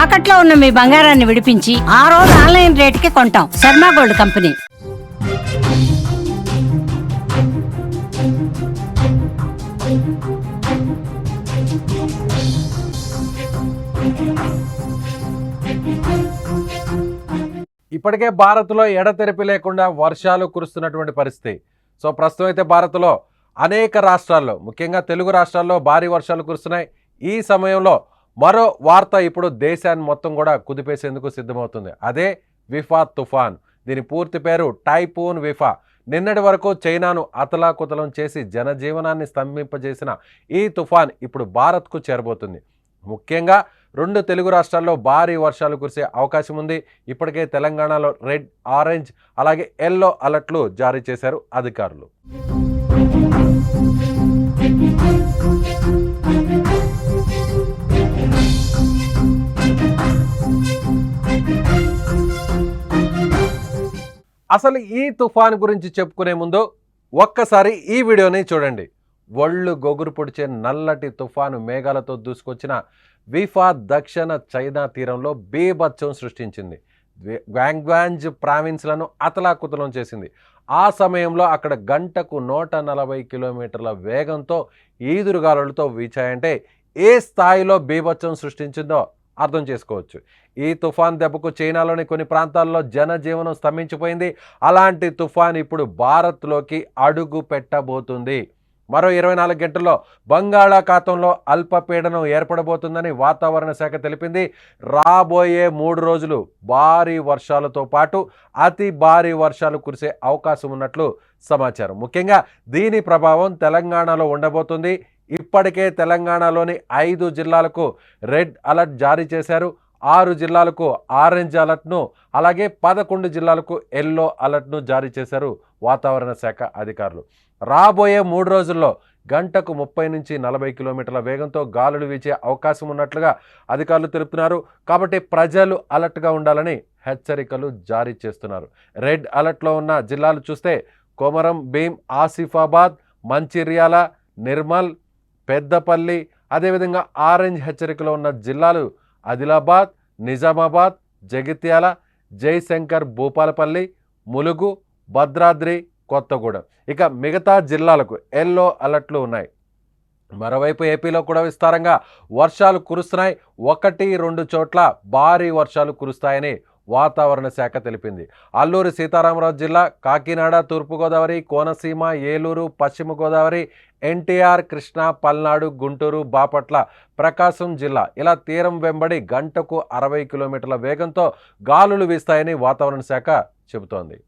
తాకట్లో ఉన్న మీ బంగారాన్ని విడిపించి ఆ రోజు ఆన్లైన్ రేటుకి కొంటాం. Sharma gold company. ఇప్పటికే భారత్లో ఎడతెరిపి లేకుండా వర్షాలు కురుస్తున్నటువంటి పరిస్థితి. సో ప్రస్తుతం అయితే భారత్లో అనేక రాష్ట్రాల్లో, ముఖ్యంగా తెలుగు రాష్ట్రాల్లో భారీ వర్షాలు కురుస్తున్నాయి. ఈ సమయంలో మరో వార్త ఇప్పుడు దేశాన్ని మొత్తం కూడా కుదిపేసేందుకు సిద్ధమవుతుంది. అదే విఫా తుఫాన్. దీని పూర్తి పేరు టైఫూన్ విఫా. నిన్నటి వరకు చైనాను అతలాకుతలం చేసి జనజీవనాన్ని స్తంభింపజేసిన ఈ తుఫాన్ ఇప్పుడు భారత్కు చేరబోతుంది. ముఖ్యంగా 2 తెలుగు రాష్ట్రాల్లో భారీ వర్షాలు కురిసే అవకాశం ఉంది. ఇప్పటికే తెలంగాణలో రెడ్, ఆరెంజ్ అలాగే ఎల్లో అలర్ట్లు జారీ చేశారు అధికారులు. అసలు ఈ తుఫాన్ గురించి చెప్పుకునే ముందు ఒక్కసారి ఈ వీడియోని చూడండి. ఒళ్ళు గొగురు పొడిచే నల్లటి తుఫాను మేఘాలతో దూసుకొచ్చిన విఫా దక్షిణ చైనా తీరంలో బీభత్సం సృష్టించింది. గ్వాంగ్వాంజ్ ప్రావిన్స్లను అతలాకుతలం చేసింది. ఆ సమయంలో అక్కడ గంటకు 140 కిలోమీటర్ల వేగంతో ఈదురుగాలులతో వీచాయంటే ఏ స్థాయిలో బీభత్సం సృష్టించిందో అర్థం చేసుకోవచ్చు. ఈ తుఫాన్ దెబ్బకు చైనాలోని కొన్ని ప్రాంతాల్లో జనజీవనం స్తంభించిపోయింది. అలాంటి తుఫాన్ ఇప్పుడు భారత్లోకి అడుగు పెట్టబోతుంది. మరో 24 గంటల్లో బంగాళాఖాతంలో అల్పపీడనం ఏర్పడబోతుందని వాతావరణ శాఖ తెలిపింది. రాబోయే 3 రోజులు భారీ వర్షాలతో పాటు అతి భారీ వర్షాలు కురిసే అవకాశం ఉన్నట్లు సమాచారం. ముఖ్యంగా దీని ప్రభావం తెలంగాణలో ఉండబోతుంది. ఇప్పటికే తెలంగాణలోని 5 జిల్లాలకు రెడ్ అలర్ట్ జారీ చేశారు. 6 జిల్లాలకు ఆరెంజ్ అలర్ట్ను, అలాగే 11 జిల్లాలకు ఎల్లో అలర్ట్ను జారీ చేశారు వాతావరణ శాఖ అధికారులు. రాబోయే 3 రోజుల్లో గంటకు 30 నుంచి 40 కిలోమీటర్ల వేగంతో గాలులు వీచే అవకాశం ఉన్నట్లుగా అధికారులు తెలుపుతున్నారు. కాబట్టి ప్రజలు అలర్ట్గా ఉండాలని హెచ్చరికలు జారీ చేస్తున్నారు. రెడ్ అలర్ట్లో ఉన్న జిల్లాలు చూస్తే కొమరం భీం, ఆసిఫాబాద్, మంచిర్యాల, నిర్మల్, పెద్దపల్లి, అదేవిధంగా ఆరెంజ్ హెచ్చరికలో ఉన్న జిల్లాలు ఆదిలాబాద్, నిజామాబాద్, జగిత్యాల, జయశంకర్, భూపాలపల్లి, ములుగు, భద్రాద్రి, కొత్తగూడెం. ఇక మిగతా జిల్లాలకు ఎల్లో అలర్ట్లు ఉన్నాయి. మరోవైపు ఏపీలో కూడా విస్తారంగా వర్షాలు కురుస్తున్నాయి. 1-2 చోట్ల భారీ వర్షాలు కురుస్తాయని వాతావరణ శాఖ తెలిపింది. అల్లూరి సీతారామరాజు జిల్లా, కాకినాడ, తూర్పుగోదావరి, కోనసీమ, ఏలూరు, పశ్చిమ గోదావరి, ఎన్టీఆర్, కృష్ణా, పల్నాడు, గుంటూరు, బాపట్ల, ప్రకాశం జిల్లా ఇలా తీరం వెంబడి గంటకు 60 కిలోమీటర్ల వేగంతో గాలులు వీస్తాయని వాతావరణ శాఖ చెబుతోంది.